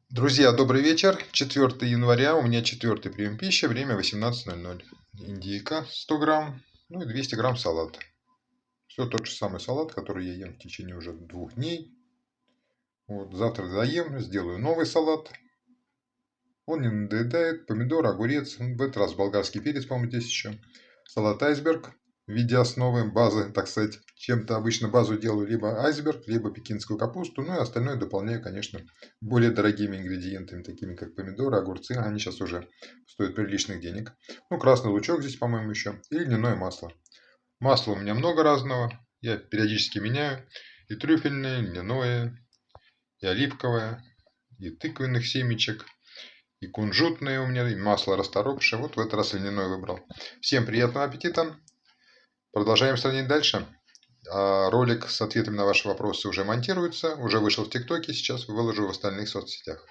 Друзья, добрый вечер. 4 января, у меня четвертый прием пищи, время 18:00. Индейка 100 грамм, ну и 200 грамм салата. Все тот же самый салат, который я ем в течение уже 2 дней. Вот, завтра доем, сделаю новый салат. Он не надоедает. Помидор, огурец. В этот раз болгарский перец, по-моему, здесь еще. Салат айсберг в виде основы, базы, так сказать. Чем-то обычно базу делаю либо айсберг, либо пекинскую капусту. Ну и остальное дополняю, конечно, более дорогими ингредиентами, такими как помидоры, огурцы. Они сейчас уже стоят приличных денег. Ну, красный лучок здесь, по-моему, еще. И льняное масло. Масла у меня много разного. Я периодически меняю. И трюфельное, и льняное, и оливковое, и тыквенных семечек. И кунжутное у меня, и масло расторопшее. Вот в этот раз льняной выбрал. Всем приятного аппетита. Продолжаем сравнить дальше. Ролик с ответами на ваши вопросы уже монтируется. Уже вышел в ТикТоке. Сейчас выложу в остальных соцсетях.